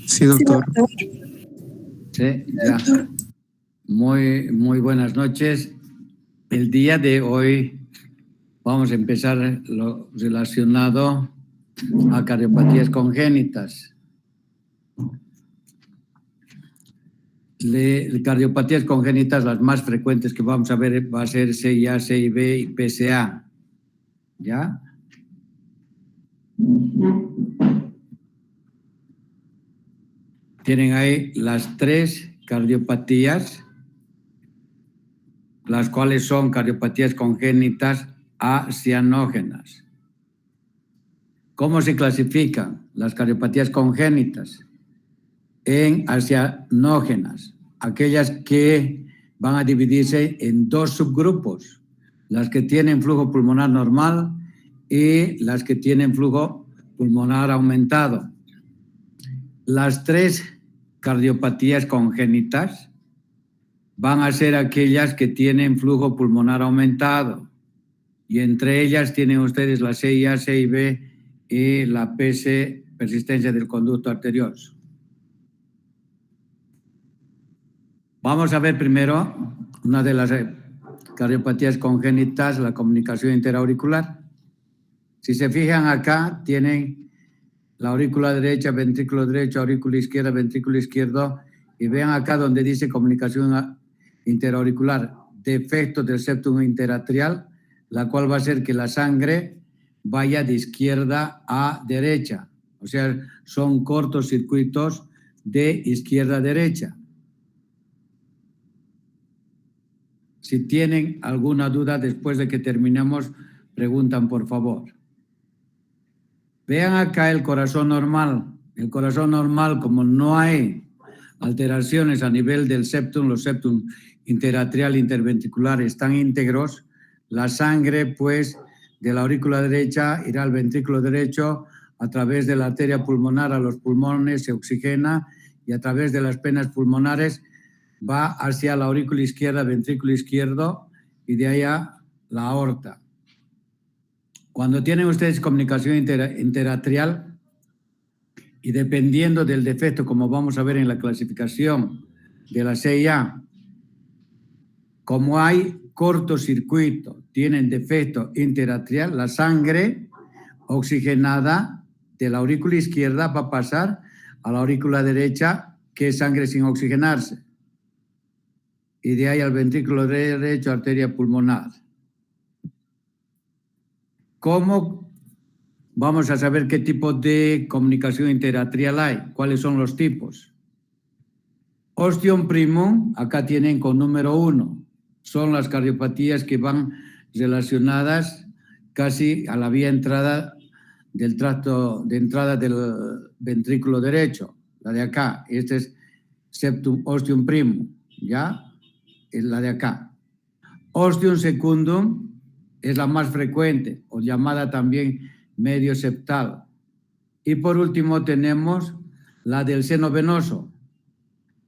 Sí, doctor. Sí, ya. Muy buenas noches. El día de hoy vamos a empezar lo relacionado a cardiopatías congénitas. Cardiopatías congénitas, las más frecuentes que vamos a ver va a ser CIA, CIB y PSA. ¿Ya? Tienen ahí las tres cardiopatías, las cuales son cardiopatías congénitas acianógenas. ¿Cómo se clasifican las cardiopatías congénitas? En acianógenas, aquellas que van a dividirse en dos subgrupos, las que tienen flujo pulmonar normal y las que tienen flujo pulmonar aumentado. Las tres cardiopatías congénitas van a ser aquellas que tienen flujo pulmonar aumentado, y entre ellas tienen ustedes la CIA, CIB y la PC, persistencia del conducto arterioso. Vamos a ver primero una de las cardiopatías congénitas, la comunicación interauricular. Si se fijan acá, tienen la aurícula derecha, ventrículo derecho, aurícula izquierda, ventrículo izquierdo, y vean acá donde dice comunicación interauricular, defecto del septum interatrial, la cual va a hacer que la sangre vaya de izquierda a derecha. O sea, son cortocircuitos de izquierda a derecha. Si tienen alguna duda después de que terminemos, preguntan por favor. Vean acá el corazón normal. El corazón normal, como no hay alteraciones a nivel del septum, los septum interatrial e interventricular están íntegros, la sangre, pues, de la aurícula derecha irá al ventrículo derecho, a través de la arteria pulmonar a los pulmones se oxigena, y a través de las penas pulmonares va hacia la aurícula izquierda, ventrículo izquierdo, y de ahí a la aorta. Cuando tienen ustedes comunicación interatrial, y dependiendo del defecto, como vamos a ver en la clasificación de la CIA, como hay cortocircuito, tienen defecto interatrial, la sangre oxigenada de la aurícula izquierda va a pasar a la aurícula derecha, que es sangre sin oxigenarse, y de ahí al ventrículo derecho, arteria pulmonar. ¿Cómo vamos a saber qué tipo de comunicación interatrial hay? ¿Cuáles son los tipos? Ostium primum, acá tienen con número 1. Son las cardiopatías que van relacionadas casi a la vía entrada del tracto de entrada del ventrículo derecho, la de acá. Este es septum ostium primum, ¿ya? Es la de acá. Ostium secundum es la más frecuente, o llamada también medio septal. Y por último tenemos la del seno venoso,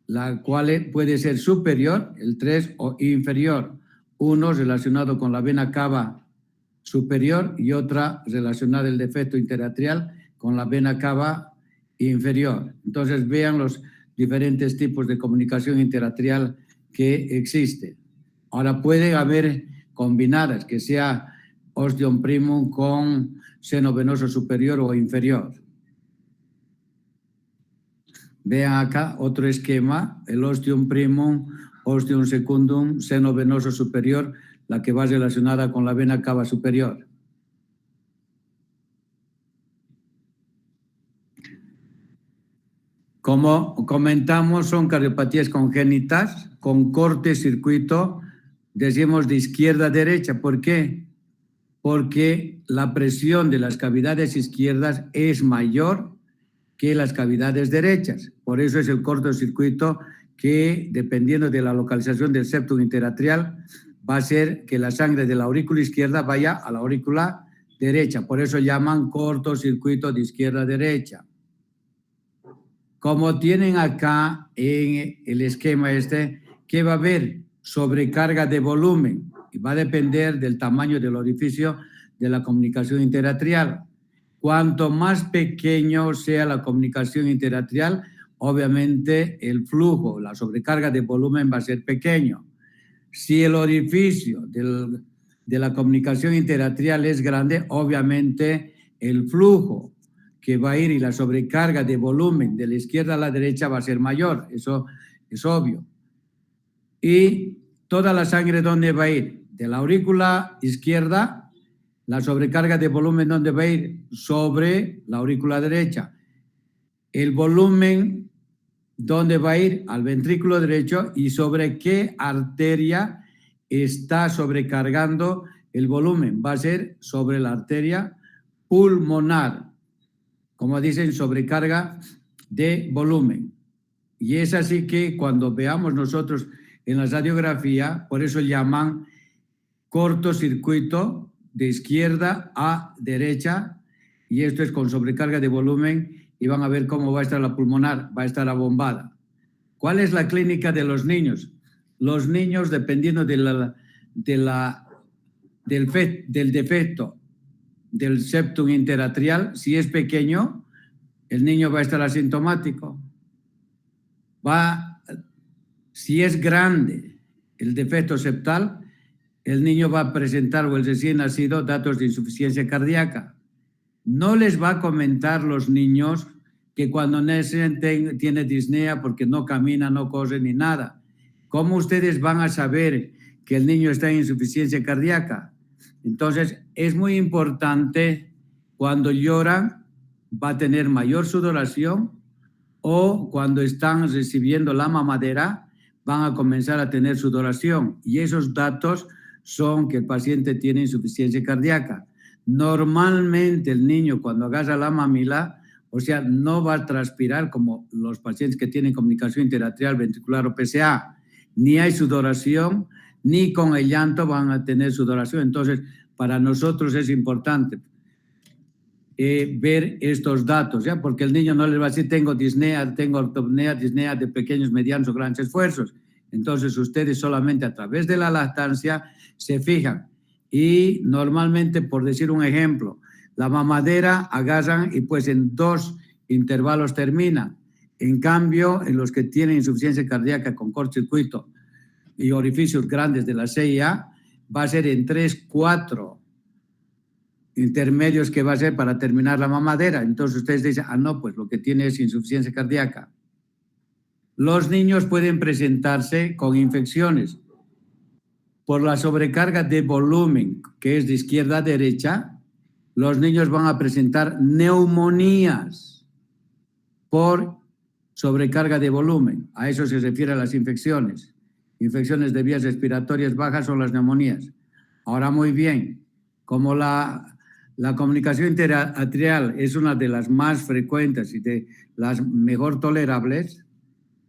la cual puede ser superior, el 3, o inferior. Uno relacionado con la vena cava superior y otra relacionada el defecto interatrial con la vena cava inferior. Entonces vean los diferentes tipos de comunicación interatrial que existen. Ahora puede haber combinadas, que sea ostium primum con seno venoso superior o inferior. Vean acá otro esquema, el ostium primum, ostium secundum, seno venoso superior, la que va relacionada con la vena cava superior. Como comentamos, son cardiopatías congénitas con corte circuito, decimos de izquierda a derecha. ¿Por qué? Porque la presión de las cavidades izquierdas es mayor que las cavidades derechas. Por eso es el cortocircuito que, dependiendo de la localización del septum interatrial, va a hacer que la sangre de la aurícula izquierda vaya a la aurícula derecha. Por eso llaman cortocircuito de izquierda a derecha. Como tienen acá en el esquema este, ¿qué va a haber? Sobrecarga de volumen, y va a depender del tamaño del orificio de la comunicación interatrial. Cuanto más pequeño sea la comunicación interatrial, obviamente el flujo, la sobrecarga de volumen va a ser pequeño. Si el orificio de la comunicación interatrial es grande, obviamente el flujo que va a ir y la sobrecarga de volumen de la izquierda a la derecha va a ser mayor, eso es obvio. Y toda la sangre, ¿dónde va a ir? De la aurícula izquierda, la sobrecarga de volumen, ¿dónde va a ir? Sobre la aurícula derecha. El volumen, ¿dónde va a ir? Al ventrículo derecho. ¿Y sobre qué arteria está sobrecargando el volumen? Va a ser sobre la arteria pulmonar, como dicen, sobrecarga de volumen. Y es así que cuando veamos nosotros en la radiografía, por eso llaman cortocircuito de izquierda a derecha, y esto es con sobrecarga de volumen, y van a ver cómo va a estar la pulmonar, va a estar abombada. ¿Cuál es la clínica de los niños? Los niños, dependiendo del defecto del septum interatrial, si es pequeño, el niño va a estar asintomático. Si es grande el defecto septal, el niño va a presentar, o el recién nacido, datos de insuficiencia cardíaca. No les va a comentar los niños que cuando nacen tiene disnea porque no camina, no corre ni nada. ¿Cómo ustedes van a saber que el niño está en insuficiencia cardíaca? Entonces, es muy importante, cuando lloran, va a tener mayor sudoración, o cuando están recibiendo la mamadera, van a comenzar a tener sudoración. Y esos datos son que el paciente tiene insuficiencia cardíaca. Normalmente el niño, cuando agarra la mamila, o sea, no va a transpirar como los pacientes que tienen comunicación interatrial ventricular o PCA. Ni hay sudoración, ni con el llanto van a tener sudoración. Entonces, para nosotros es importante ver estos datos, ¿ya? Porque el niño no les va a decir tengo disnea, tengo ortopnea, disnea de pequeños, medianos o grandes esfuerzos. Entonces, ustedes solamente a través de la lactancia se fijan. Y normalmente, por decir un ejemplo, la mamadera agarran y pues en 2 intervalos terminan. En cambio, en los que tienen insuficiencia cardíaca con cortocircuito y orificios grandes de la CIA, va a ser en 3, 4 intermedios que va a ser para terminar la mamadera. Entonces ustedes dicen, no, pues lo que tiene es insuficiencia cardíaca. Los niños pueden presentarse con infecciones por la sobrecarga de volumen, que es de izquierda a derecha. Los niños van a presentar neumonías por sobrecarga de volumen. A eso se refiere a las infecciones. Infecciones de vías respiratorias bajas son las neumonías. Ahora, muy bien, como la comunicación interatrial es una de las más frecuentes y de las mejor tolerables,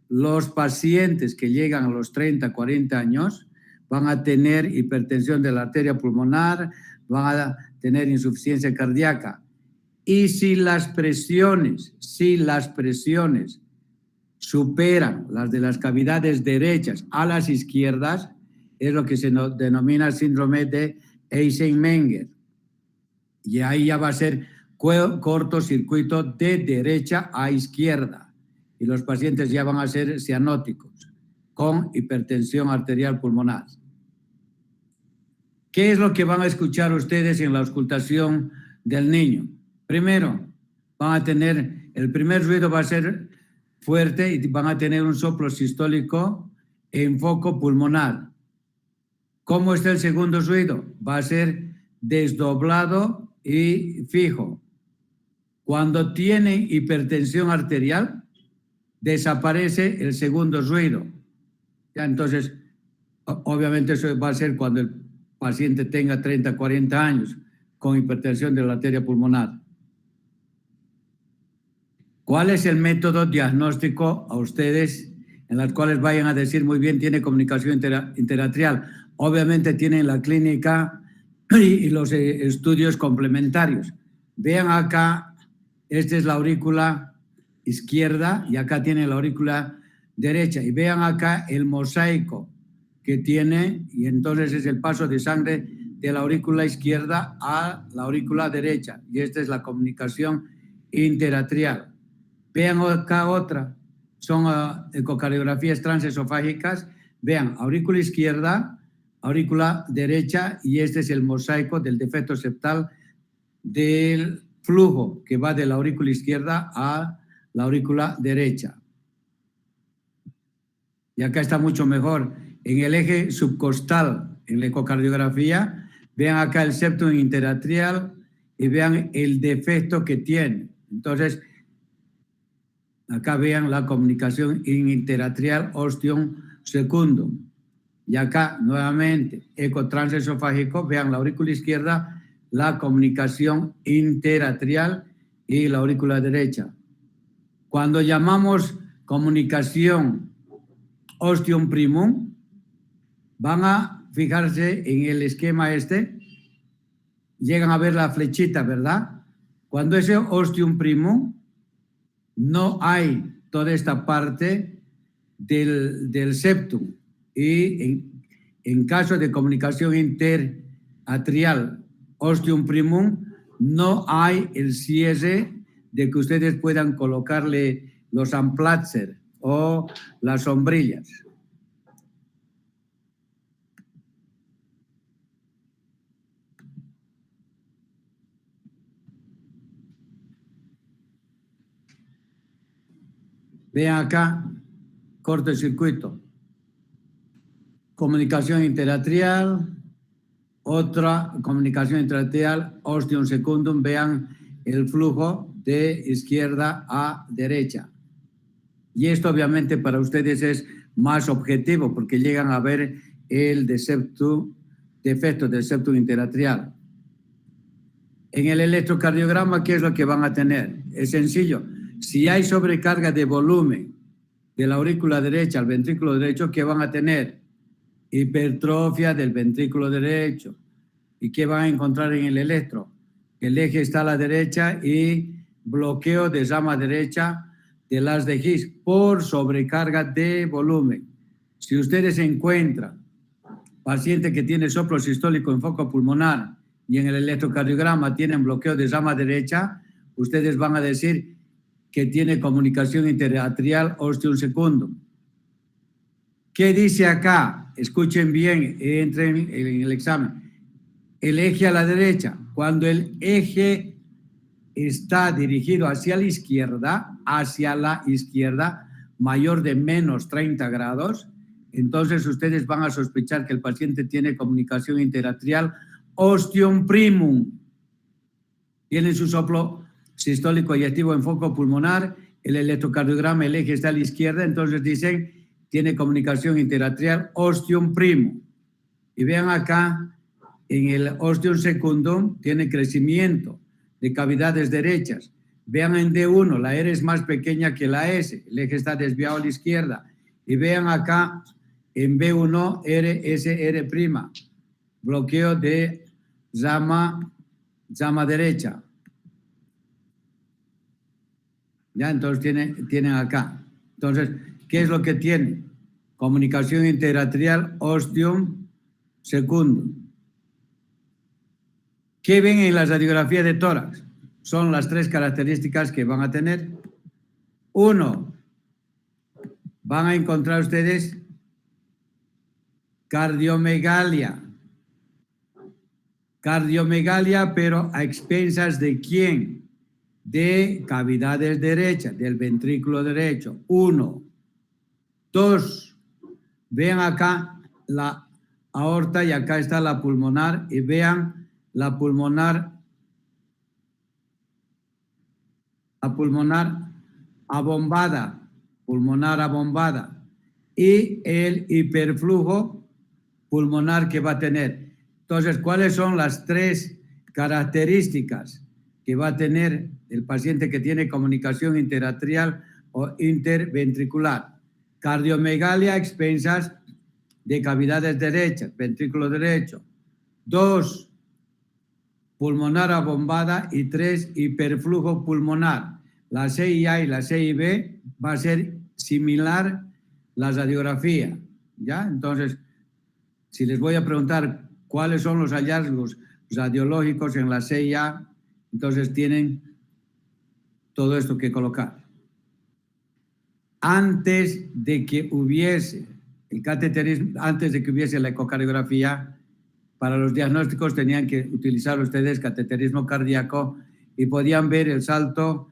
los pacientes que llegan a los 30, 40 años van a tener hipertensión de la arteria pulmonar, van a tener insuficiencia cardíaca. Y si las presiones superan las de las cavidades derechas a las izquierdas, es lo que se denomina síndrome de Eisenmenger. Y ahí ya va a ser cortocircuito de derecha a izquierda. Y los pacientes ya van a ser cianóticos con hipertensión arterial pulmonar. ¿Qué es lo que van a escuchar ustedes en la auscultación del niño? Primero, van a tener, el primer ruido va a ser fuerte y van a tener un soplo sistólico en foco pulmonar. ¿Cómo está el segundo ruido? Va a ser desdoblado y fijo. Cuando tienen hipertensión arterial, desaparece el segundo ruido. Ya, entonces, obviamente eso va a ser cuando el paciente tenga 30, 40 años con hipertensión de la arteria pulmonar. ¿Cuál es el método diagnóstico a ustedes en las cuales vayan a decir muy bien tiene comunicación interatrial? Obviamente tienen la clínica y los estudios complementarios. Vean acá, esta es la aurícula izquierda y acá tiene la aurícula derecha. Y vean acá el mosaico que tiene, y entonces es el paso de sangre de la aurícula izquierda a la aurícula derecha. Y esta es la comunicación interatrial. Vean acá otra. son ecocardiografías transesofágicas. Vean, aurícula izquierda, aurícula derecha, y este es el mosaico del defecto septal del flujo que va de la aurícula izquierda a la aurícula derecha. Y acá está mucho mejor. En el eje subcostal, en la ecocardiografía, vean acá el septum interatrial y vean el defecto que tiene. Entonces, acá vean la comunicación interatrial ostium secundum. Y acá, nuevamente, eco transesofágico, vean la aurícula izquierda, la comunicación interatrial y la aurícula derecha. Cuando llamamos comunicación ostium primum, van a fijarse en el esquema este, llegan a ver la flechita, ¿verdad? Cuando es ostium primum, no hay toda esta parte del septum, y en caso de comunicación interatrial ostium primum, no hay el cierre de que ustedes puedan colocarle los Anplatzer o las sombrillas. Vean acá, cortocircuito. Comunicación interatrial, otra comunicación interatrial, ostium secundum. Vean el flujo de izquierda a derecha. Y esto obviamente para ustedes es más objetivo porque llegan a ver el defecto del septum interatrial. En el electrocardiograma, ¿qué es lo que van a tener? Es sencillo. Si hay sobrecarga de volumen de la aurícula derecha al ventrículo derecho, ¿qué van a tener? Hipertrofia del ventrículo derecho. ¿Y qué van a encontrar en el electro? El eje está a la derecha y bloqueo de rama derecha del haz de His por sobrecarga de volumen. Si ustedes encuentran paciente que tiene soplo sistólico en foco pulmonar y en el electrocardiograma tienen bloqueo de rama derecha, ustedes van a decir que tiene comunicación interatrial ostium secundum. ¿Qué dice acá? Escuchen bien, entren en el examen. El eje a la derecha, cuando el eje está dirigido hacia la izquierda, mayor de menos 30 grados, entonces ustedes van a sospechar que el paciente tiene comunicación interatrial ostium primum. Tiene su soplo sistólico y activo en foco pulmonar, el electrocardiograma, el eje está a la izquierda, entonces dicen, tiene comunicación interatrial ostium primum. Y vean acá, en el ostium secundum, tiene crecimiento de cavidades derechas. Vean en D1, la R es más pequeña que la S, el eje está desviado a la izquierda. Y vean acá, en B1, R, bloqueo de rama derecha. Ya, entonces tienen acá. Entonces, ¿qué es lo que tiene? Comunicación interatrial ostium secundum. ¿Qué ven en la radiografía de tórax? Son las tres características que van a tener. Uno, van a encontrar ustedes cardiomegalia. Cardiomegalia, pero a expensas ¿de quién? De cavidades derechas, del ventrículo derecho. Uno. Dos, vean acá la aorta y acá está la pulmonar y vean la pulmonar abombada, y el hiperflujo pulmonar que va a tener. Entonces, ¿cuáles son las tres características que va a tener el paciente que tiene comunicación interatrial o interventricular? Cardiomegalia a expensas de cavidades derechas, ventrículo derecho. 2, pulmonar abombada. Y 3, hiperflujo pulmonar. La CIA y la CIB va a ser similar la radiografía, ¿ya? Entonces, si les voy a preguntar cuáles son los hallazgos radiológicos en la CIA, entonces tienen todo esto que colocar. antes de que hubiese el cateterismo, antes de que hubiese la ecocardiografía, para los diagnósticos tenían que utilizar ustedes cateterismo cardíaco y podían ver el salto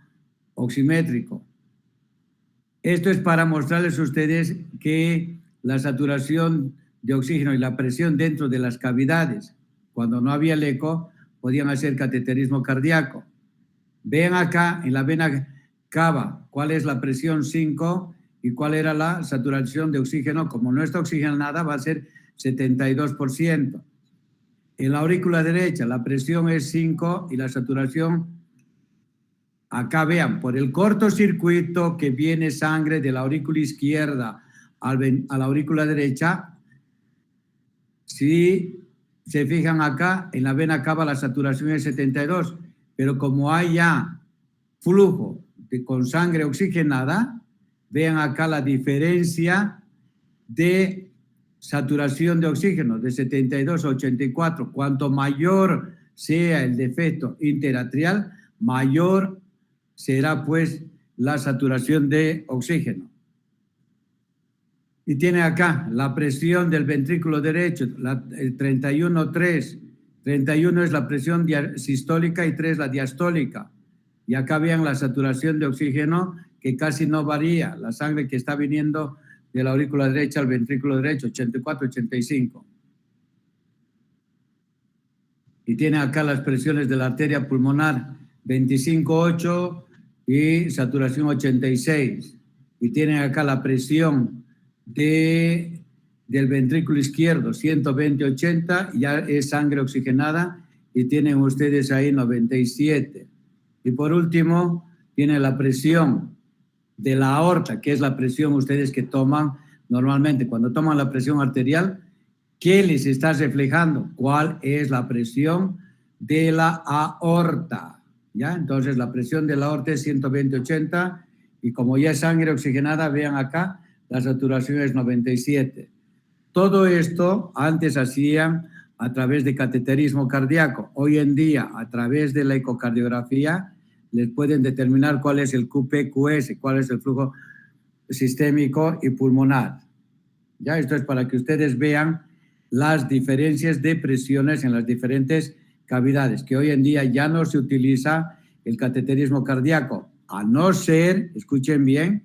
oximétrico. Esto es para mostrarles a ustedes que la saturación de oxígeno y la presión dentro de las cavidades, cuando no había el eco, podían hacer cateterismo cardíaco. Vean acá en la vena cava cuál es la presión 5 y cuál era la saturación de oxígeno. Como no está oxigenada, va a ser 72%. En la aurícula derecha la presión es 5 y la saturación, acá vean, por el cortocircuito que viene sangre de la aurícula izquierda a la aurícula derecha, si se fijan acá, en la vena cava la saturación es 72, pero como hay ya flujo con sangre oxigenada, vean acá la diferencia de saturación de oxígeno de 72 a 84. Cuanto mayor sea el defecto interatrial, mayor será pues la saturación de oxígeno. Y tiene acá la presión del ventrículo derecho, el 31,3. 31 es la presión sistólica y 3 la diastólica. Y acá vean la saturación de oxígeno que casi no varía, la sangre que está viniendo de la aurícula derecha al ventrículo derecho, 84, 85. Y tiene acá las presiones de la arteria pulmonar, 25,8 y saturación 86. Y tienen acá la presión del ventrículo izquierdo, 120/80, ya es sangre oxigenada y tienen ustedes ahí 97. Y por último, tiene la presión de la aorta, que es la presión ustedes que toman normalmente. Cuando toman la presión arterial, ¿qué les está reflejando? ¿Cuál es la presión de la aorta? ¿Ya? Entonces, la presión de la aorta es 120/80 y como ya es sangre oxigenada, vean acá, la saturación es 97. Todo esto antes hacían a través de cateterismo cardíaco. Hoy en día, a través de la ecocardiografía, les pueden determinar cuál es el QP-QS, cuál es el flujo sistémico y pulmonar. ¿Ya? Esto es para que ustedes vean las diferencias de presiones en las diferentes cavidades, que hoy en día ya no se utiliza el cateterismo cardíaco, a no ser, escuchen bien,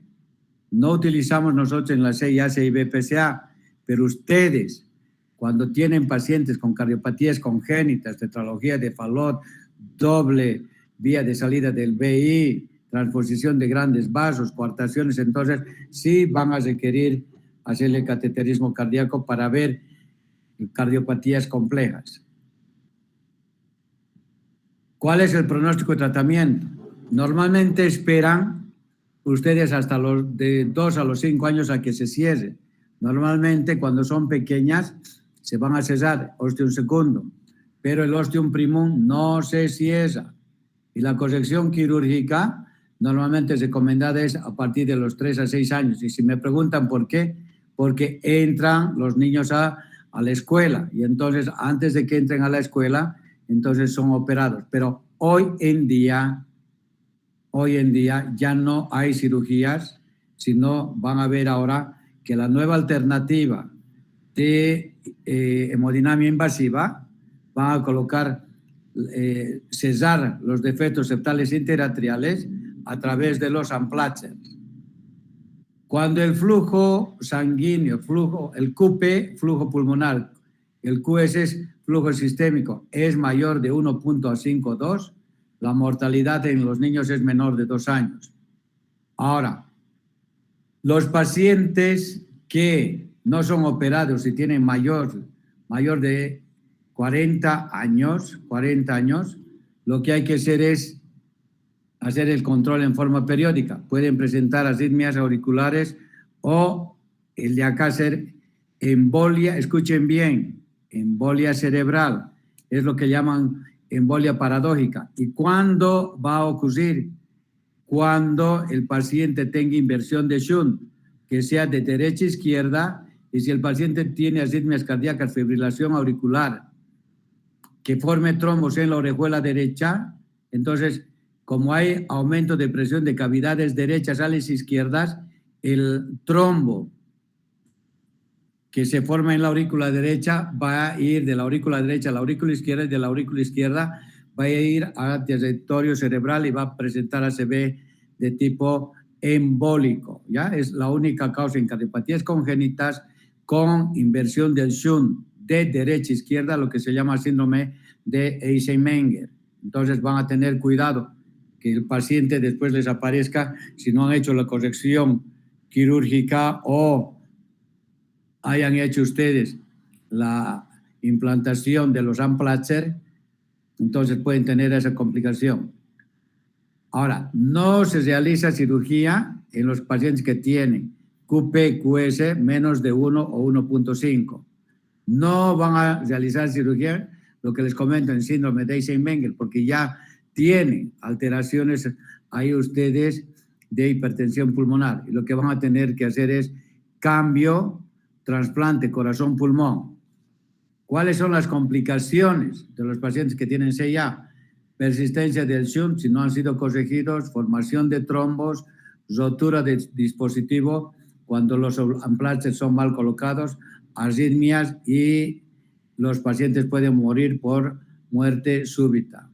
no utilizamos nosotros en la CIA, CIB, PCA, pero ustedes, cuando tienen pacientes con cardiopatías congénitas, tetralogía de Fallot, doble vía de salida del VI, transposición de grandes vasos, coartaciones, entonces sí van a requerir hacerle cateterismo cardíaco para ver cardiopatías complejas. ¿Cuál es el pronóstico de tratamiento? Normalmente esperan ustedes hasta los de 2 a los 5 años a que se cierre. Normalmente cuando son pequeñas se van a cesar ostium secundum, pero el ostium primum no se cierra. Y la corrección quirúrgica normalmente es recomendada es a partir de los 3 a 6 años. Y si me preguntan por qué, porque entran los niños a la escuela y entonces antes de que entren a la escuela, entonces son operados. Pero hoy en día ya no hay cirugías, sino van a ver ahora que la nueva alternativa de hemodinamia invasiva va a colocar, cesar los defectos septales interatriales a través de los Amplatzer. Cuando el flujo sanguíneo, el QP, flujo pulmonar, el QS es flujo sistémico, es mayor de 1.52, la mortalidad en los niños es menor de 2 años. Ahora, los pacientes que no son operados y tienen mayor de 40 años, lo que hay que hacer es hacer el control en forma periódica. Pueden presentar arritmias auriculares o el de acá ser embolia, escuchen bien, embolia cerebral, es lo que llaman embolia paradójica. ¿Y cuándo va a ocurrir? Cuando el paciente tenga inversión de shunt, que sea de derecha a izquierda, y si el paciente tiene arritmias cardíacas, fibrilación auricular, que forme trombos en la orejuela derecha, entonces, como hay aumento de presión de cavidades derechas a las izquierdas, el trombo que se forma en la aurícula derecha va a ir de la aurícula derecha a la aurícula izquierda y de la aurícula izquierda va a ir al territorio cerebral y va a presentar ACV de tipo embólico. ¿Ya? Es la única causa en cardiopatías congénitas con inversión del shunt de derecha a izquierda, lo que se llama síndrome de Eisenmenger. Entonces van a tener cuidado que el paciente después les aparezca, si no han hecho la corrección quirúrgica o hayan hecho ustedes la implantación de los Amplatzer, entonces pueden tener esa complicación. Ahora, no se realiza cirugía en los pacientes que tienen QP, QS menos de 1 o 1.5. No van a realizar cirugía, lo que les comento en síndrome de Eisenmenger, porque ya tienen alteraciones ahí ustedes de hipertensión pulmonar. Y lo que van a tener que hacer es cambio, trasplante corazón-pulmón. ¿Cuáles son las complicaciones de los pacientes que tienen CIA? Persistencia del shunt, si no han sido corregidos, formación de trombos, rotura de dispositivo cuando los Amplatzer son mal colocados, arritmias y los pacientes pueden morir por muerte súbita.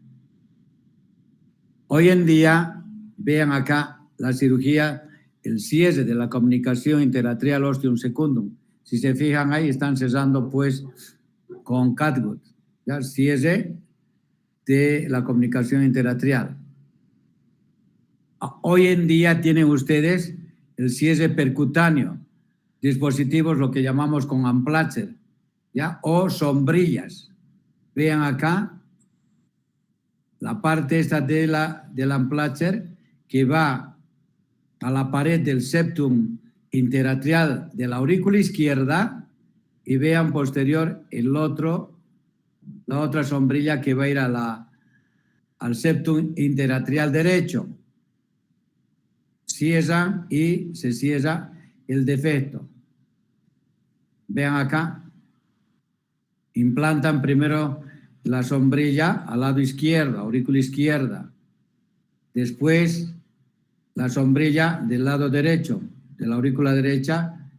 Hoy en día, vean acá la cirugía, el cierre de la comunicación interatrial ostium secundum. Si se fijan ahí, están cesando pues con catgut, ¿ya? Cierre de la comunicación interatrial. Hoy en día tienen ustedes el cierre percutáneo, dispositivos lo que llamamos con Amplatzer, ¿ya? O sombrillas. Vean acá la parte esta del Amplatzer que va a la pared del septum interatrial de la aurícula izquierda y vean posterior la otra sombrilla que va a ir al septum interatrial derecho. Cierran y se cierra el defecto. Vean acá, implantan primero la sombrilla al lado izquierdo, aurícula izquierda. Después la sombrilla del lado derecho, de la aurícula derecha,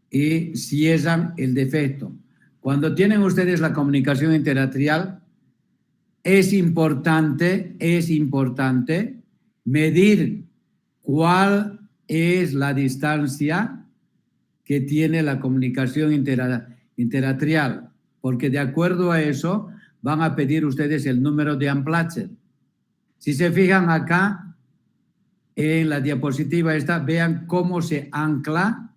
y cierran el defecto. Cuando tienen ustedes la comunicación interatrial, es importante medir cuál es la distancia que tiene la comunicación interatrial, porque de acuerdo a eso van a pedir ustedes el número de Amplatzer. Si se fijan acá en la diapositiva esta, vean cómo se ancla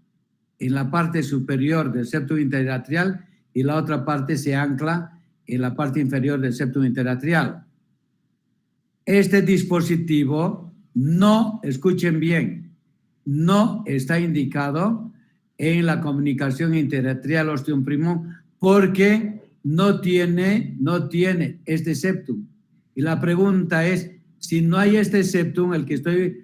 en la parte superior del septum interatrial y la otra parte se ancla en la parte inferior del septum interatrial. Este dispositivo no, escuchen bien, no está indicado en la comunicación interatrial ostium primum porque no tiene este septum. Y la pregunta es, si no hay este septum, el que estoy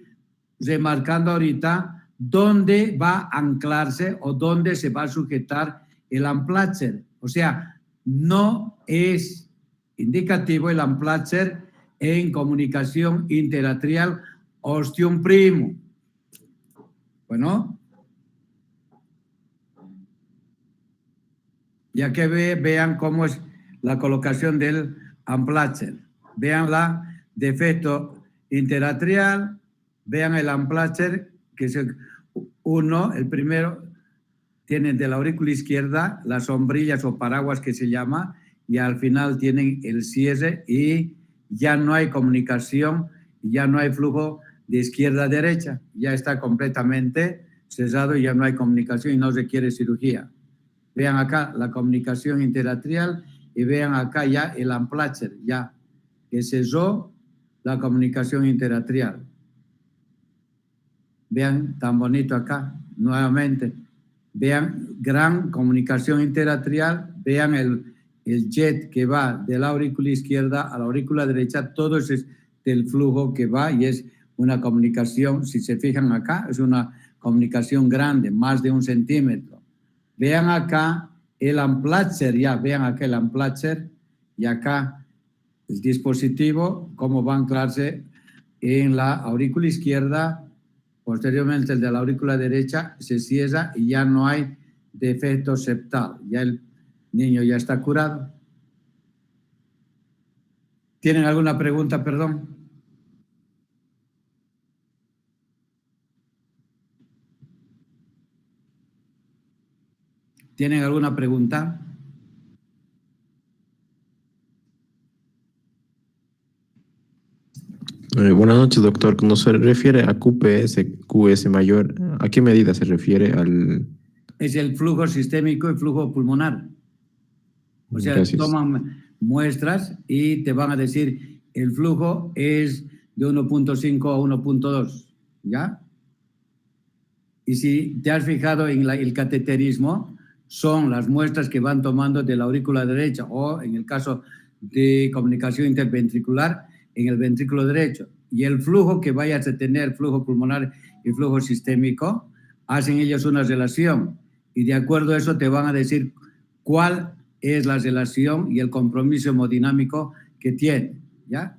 remarcando ahorita, ¿dónde va a anclarse o dónde se va a sujetar el Amplatzer? O sea, no es indicativo el Amplatzer en comunicación interatrial ostium primum. Bueno, ya que vean cómo es la colocación del Amplatzer. Vean la defecto interatrial, vean el Amplatzer, que es el primero, tienen de la aurícula izquierda las sombrillas o paraguas que se llama, y al final tienen el cierre y ya no hay comunicación, ya no hay flujo de izquierda a derecha, ya está completamente cesado y ya no hay comunicación y no requiere cirugía. Vean acá la comunicación interatrial y vean acá ya el Amplatzer, ya que cesó la comunicación interatrial. Vean tan bonito acá, nuevamente. Vean gran comunicación interatrial, vean el jet que va de la aurícula izquierda a la aurícula derecha, todo es del flujo que va y es una comunicación, si se fijan acá, es una comunicación grande, más de 1 centímetro. Vean acá el Amplatzer, ya, vean acá el Amplatzer y acá el dispositivo, cómo va a anclarse en la aurícula izquierda Posteriormente, el de la aurícula derecha se cierra y ya no hay defecto septal. Ya el niño ya está curado. ¿Tienen alguna pregunta, perdón? ¿Tienen alguna pregunta? Buenas noches, doctor. Cuando se refiere a QPS, QS mayor, ¿a qué medida se refiere al...? Es el flujo sistémico y flujo pulmonar. O sea, Gracias. toman muestras y te van a decir el flujo es de 1.5 a 1.2, ¿ya? Y si te has fijado en el cateterismo, son las muestras que van tomando de la aurícula derecha o, en el caso de comunicación interventricular, en el ventrículo derecho. Y el flujo que vayas a tener, flujo pulmonar y flujo sistémico, hacen ellos una relación. Y de acuerdo a eso te van a decir cuál es la relación y el compromiso hemodinámico que tiene, ¿ya?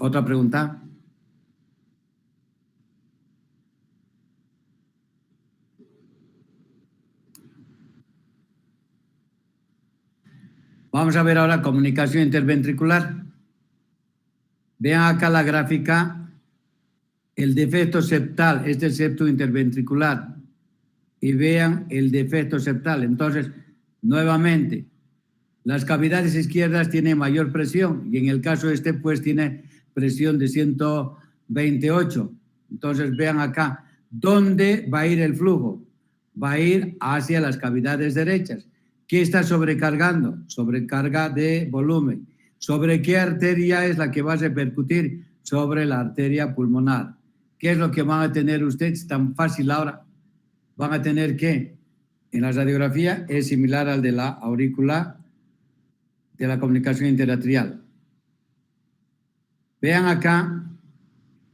¿Otra pregunta? Vamos a ver ahora comunicación interventricular. Vean acá la gráfica, el defecto septal, este es el septo interventricular, y vean el defecto septal. Entonces, nuevamente, las cavidades izquierdas tienen mayor presión y en el caso este pues tiene presión de 128. Entonces vean acá, ¿dónde va a ir el flujo? Va a ir hacia las cavidades derechas. ¿Qué está sobrecargando? Sobrecarga de volumen. ¿Sobre qué arteria es la que va a repercutir? Sobre la arteria pulmonar. ¿Qué es lo que van a tener ustedes? Tan fácil ahora. Van a tener que, en la radiografía es similar al de la aurícula de la comunicación interatrial. Vean acá,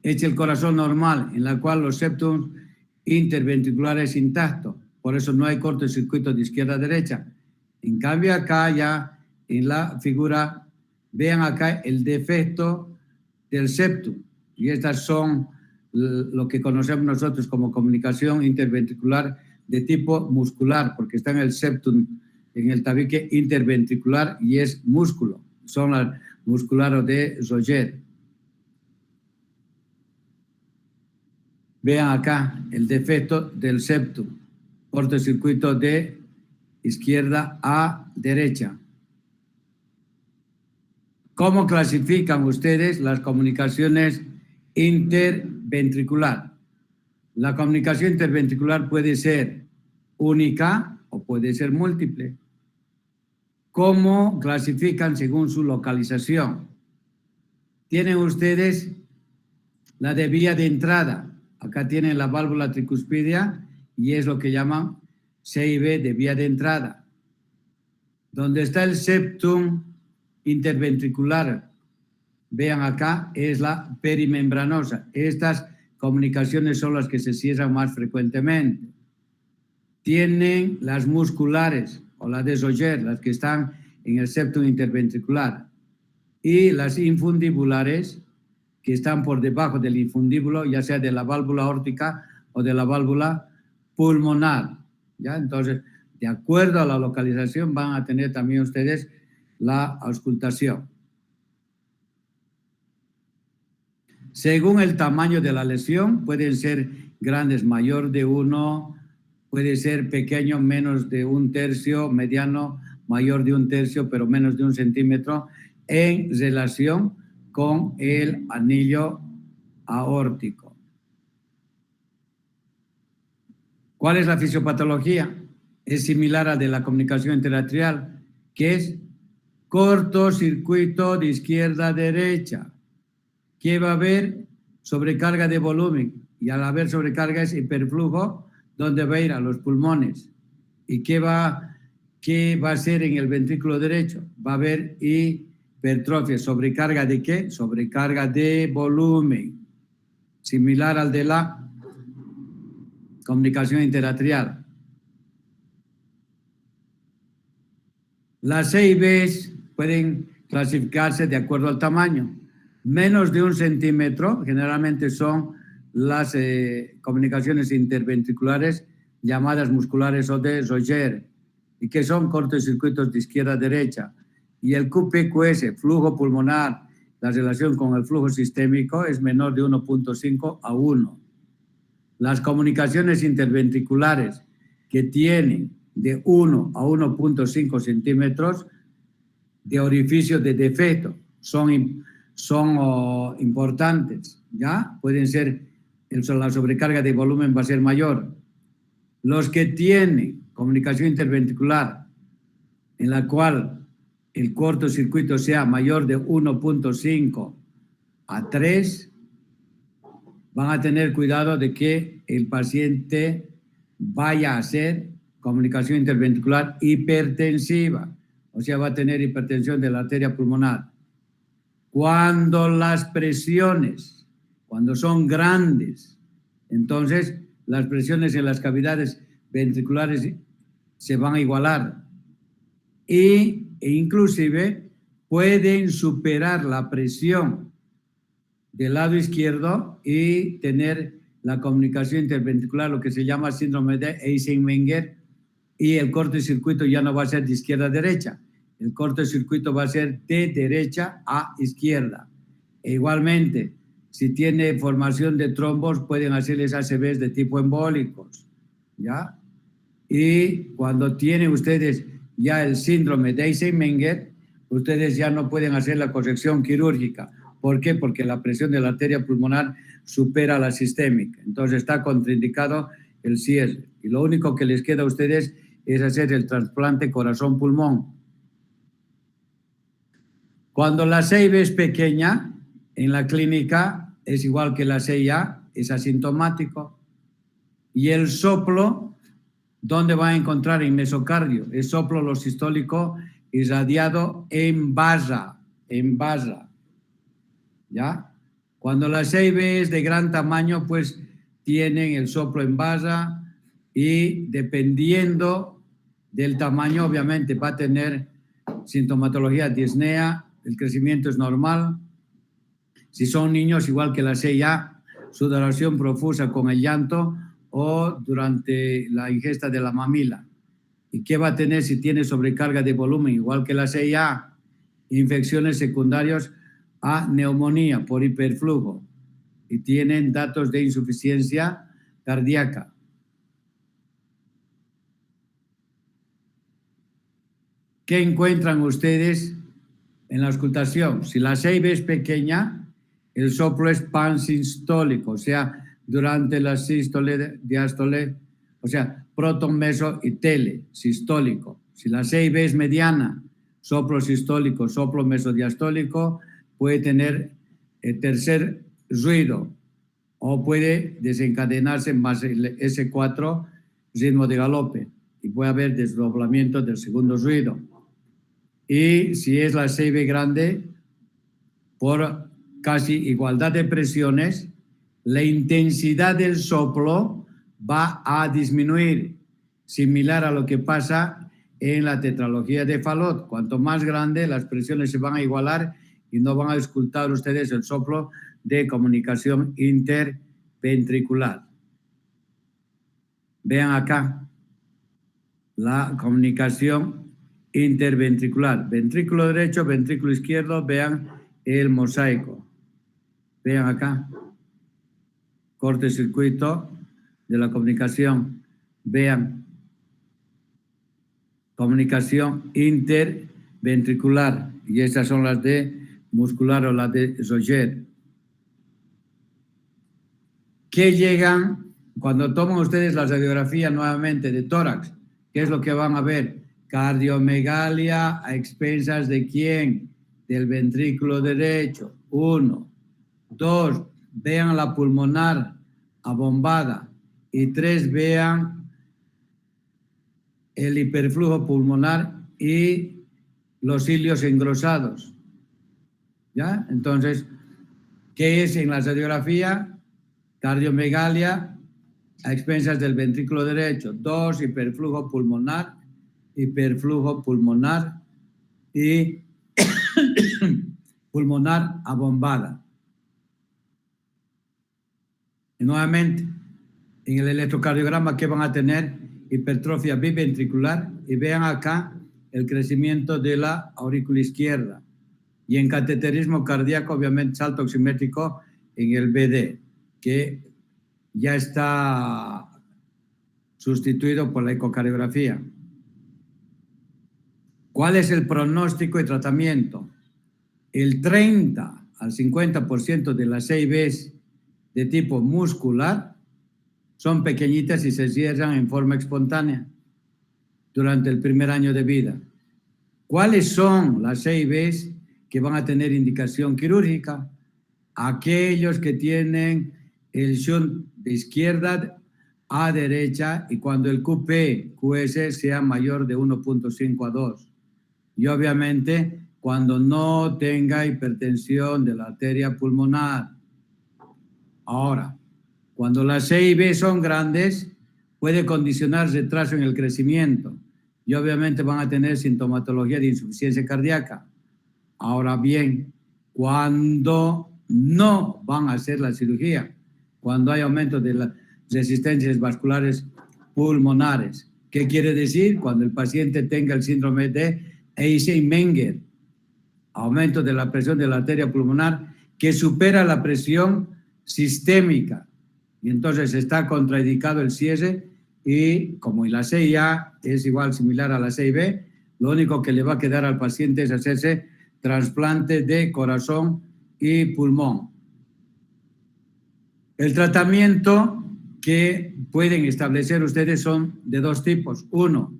es el corazón normal, en la cual los septos interventriculares intactos, por eso no hay cortocircuito de izquierda a derecha. En cambio acá ya, en la figura, vean acá el defecto del septum, y estas son lo que conocemos nosotros como comunicación interventricular de tipo muscular, porque está en el septum, en el tabique interventricular y es músculo, son las musculares de Roger. Vean acá el defecto del septum, cortocircuito de izquierda a derecha. ¿Cómo clasifican ustedes las comunicaciones interventricular? La comunicación interventricular puede ser única o puede ser múltiple. ¿Cómo clasifican según su localización? Tienen ustedes la de vía de entrada. Acá tienen la válvula tricuspidia y es lo que llaman CIB de vía de entrada. Donde está el septum interventricular, vean acá, es la perimembranosa. Estas comunicaciones son las que se cierran más frecuentemente. Tienen las musculares o las de Roger, las que están en el septum interventricular, y las infundibulares, que están por debajo del infundíbulo, ya sea de la válvula aórtica o de la válvula pulmonar, ¿ya? Entonces, de acuerdo a la localización, van a tener también ustedes la auscultación. Según el tamaño de la lesión, pueden ser grandes, mayor de 1, puede ser pequeño, menos de 1/3, mediano, mayor de 1/3, pero menos de 1 centímetro, en relación con el anillo aórtico. ¿Cuál es la fisiopatología? Es similar a de la comunicación interatrial, que es cortocircuito de izquierda a derecha. ¿Qué va a haber? Sobrecarga de volumen. Y al haber sobrecarga es hiperflujo, donde va a ir a los pulmones. ¿Y qué va a ser en el ventrículo derecho? Va a haber hipertrofia. ¿Sobrecarga de qué? Sobrecarga de volumen. Similar al de la comunicación interatrial. Las CIBs pueden clasificarse de acuerdo al tamaño. Menos de 1 centímetro, generalmente son las comunicaciones interventriculares llamadas musculares o de Roger, y que son cortocircuitos de izquierda a derecha. Y el QPQS, flujo pulmonar, la relación con el flujo sistémico es menor de 1.5 a 1. Las comunicaciones interventriculares que tienen de 1 a 1.5 centímetros de orificio de defecto son importantes, ¿ya? Pueden ser, la sobrecarga de volumen va a ser mayor. Los que tienen comunicación interventricular en la cual el cortocircuito sea mayor de 1.5 a 3, van a tener cuidado de que el paciente vaya a hacer comunicación interventricular hipertensiva, o sea, va a tener hipertensión de la arteria pulmonar. Cuando las presiones, cuando son grandes, entonces las presiones en las cavidades ventriculares se van a igualar e inclusive pueden superar la presión del lado izquierdo y tener la comunicación interventricular, lo que se llama síndrome de Eisenmenger, y el cortocircuito ya no va a ser de izquierda a derecha, el cortocircuito va a ser de derecha a izquierda. E igualmente, si tiene formación de trombos, pueden hacerles ACVs de tipo embólicos, ¿ya? Y cuando tienen ustedes ya el síndrome de Eisenmenger, ustedes ya no pueden hacer la corrección quirúrgica. ¿Por qué? Porque la presión de la arteria pulmonar supera la sistémica. Entonces está contraindicado el cierre. Y lo único que les queda a ustedes es hacer el trasplante corazón-pulmón. Cuando la CIB es pequeña, en la clínica es igual que la CIA, es asintomático. Y el soplo, ¿dónde va a encontrar? En mesocardio. El soplo lo sistólico irradiado en basa, ¿ya? Cuando la CIB es de gran tamaño, pues tienen el soplo en basa y dependiendo del tamaño, obviamente va a tener sintomatología disnea, el crecimiento es normal. Si son niños, igual que la CIA, sudoración profusa con el llanto o durante la ingesta de la mamila. ¿Y qué va a tener si tiene sobrecarga de volumen? Igual que la CIA, infecciones secundarias a neumonía por hiperflujo y tienen datos de insuficiencia cardíaca. ¿Qué encuentran ustedes en la auscultación? Si la CIB es pequeña, el soplo es pansistólico, o sea, durante la sístole, diástole, o sea, proton, meso y tele, sistólico. Si la CIB es mediana, soplo sistólico, soplo mesodiastólico, puede tener el tercer ruido o puede desencadenarse más el S4, ritmo de galope, y puede haber desdoblamiento del segundo ruido. Y si es la CIB grande, por casi igualdad de presiones, la intensidad del soplo va a disminuir, similar a lo que pasa en la tetralogía de Fallot. Cuanto más grande, las presiones se van a igualar y no van a escuchar ustedes el soplo de comunicación interventricular. Vean acá la comunicación interventricular. Ventrículo derecho, ventrículo izquierdo, vean el mosaico. Vean acá. Cortocircuito de la comunicación. Vean. Comunicación interventricular. Y esas son las de muscular o las de Roger. ¿Qué llegan cuando toman ustedes la radiografía nuevamente de tórax? ¿Qué es lo que van a ver? Cardiomegalia a expensas de ¿quién? Del ventrículo derecho. 1. 2. Vean la pulmonar abombada. Y 3. Vean el hiperflujo pulmonar y los cilios engrosados. ¿Ya? Entonces, ¿qué es en la radiografía? Cardiomegalia a expensas del ventrículo derecho. 2. Hiperflujo pulmonar y pulmonar abombada. Y nuevamente, en el electrocardiograma que van a tener hipertrofia biventricular y vean acá el crecimiento de la aurícula izquierda. Y en cateterismo cardíaco, obviamente, salto oximétrico en el BD, que ya está sustituido por la ecocardiografía. ¿Cuál es el pronóstico y tratamiento? El 30 al 50% de las CIBs de tipo muscular son pequeñitas y se cierran en forma espontánea durante el primer año de vida. ¿Cuáles son las CIBs que van a tener indicación quirúrgica? Aquellos que tienen el shunt de izquierda a derecha y cuando el QP-QS sea mayor de 1.5 a 2. Y obviamente cuando no tenga hipertensión de la arteria pulmonar. Ahora, cuando las CIB son grandes, puede condicionar retraso en el crecimiento y obviamente van a tener sintomatología de insuficiencia cardíaca. Ahora bien, cuando no van a hacer la cirugía, cuando hay aumento de las resistencias vasculares pulmonares. ¿Qué quiere decir? Cuando el paciente tenga el síndrome de Eisenmenger, aumento de la presión de la arteria pulmonar que supera la presión sistémica y entonces está contraindicado el cierre y como la CIA es igual similar a la CIB, lo único que le va a quedar al paciente es hacerse trasplante de corazón y pulmón. El tratamiento que pueden establecer ustedes son de dos tipos. Uno,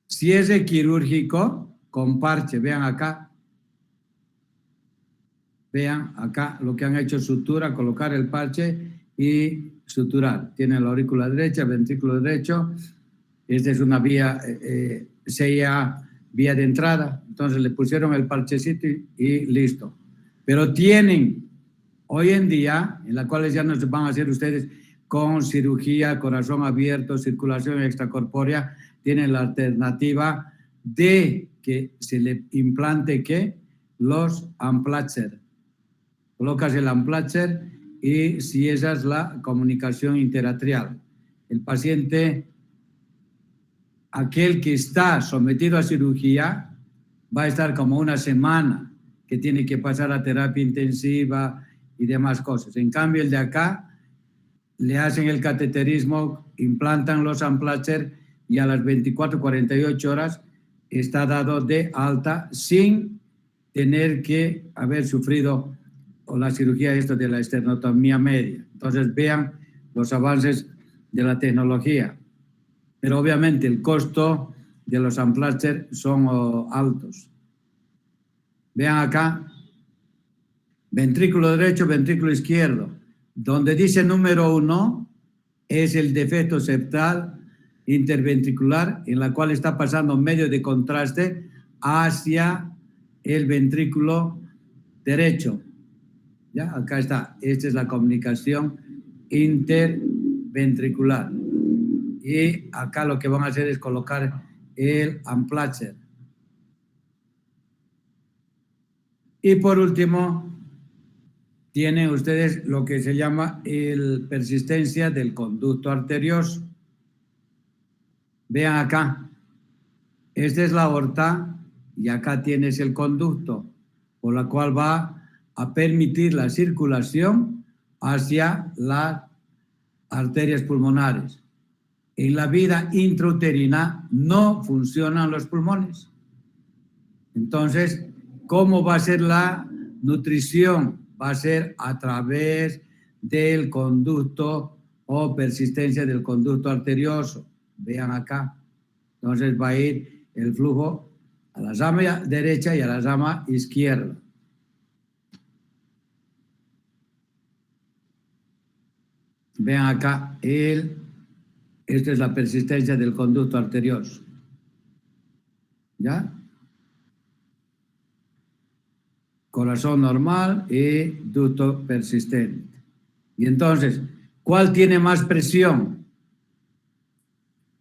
cierre quirúrgico con parche. Vean acá. Vean acá lo que han hecho: sutura, colocar el parche y suturar. Tiene la aurícula derecha, el ventrículo derecho. Esta es una vía, CIA, vía de entrada. Entonces le pusieron el parchecito y listo. Pero tienen hoy en día, en la cual ya no se van a hacer ustedes con cirugía, corazón abierto, circulación extracorpórea, tienen la alternativa de que se le implante ¿qué? Los Amplatzer. Colocas el Amplatzer y si esa es la comunicación interatrial. El paciente, aquel que está sometido a cirugía, va a estar como una semana que tiene que pasar a terapia intensiva y demás cosas. En cambio, el de acá, le hacen el cateterismo, implantan los Amplatzer y a las 24, 48 horas está dado de alta sin tener que haber sufrido la cirugía de la esternotomía media. Entonces, vean los avances de la tecnología. Pero obviamente el costo de los Amplatzer son altos. Vean acá, ventrículo derecho, ventrículo izquierdo. Donde dice número 1 es el defecto septal interventricular, en la cual está pasando medio de contraste hacia el ventrículo derecho. ¿Ya? Acá está. Esta es la comunicación interventricular. Y acá lo que van a hacer es colocar el Amplatzer. Y por último, tienen ustedes lo que se llama el persistencia del conducto arterioso. Vean acá. Esta es la aorta y acá tienes el conducto, por la cual va a permitir la circulación hacia las arterias pulmonares. En la vida intrauterina no funcionan los pulmones. Entonces, ¿cómo va a ser la nutrición? Va a ser a través del conducto o persistencia del conducto arterioso. Vean acá. Entonces va a ir el flujo a la rama derecha y a la rama izquierda. Vean acá, esta es la persistencia del conducto arterioso. ¿Ya? Corazón normal y ducto persistente. Y entonces, ¿cuál tiene más presión?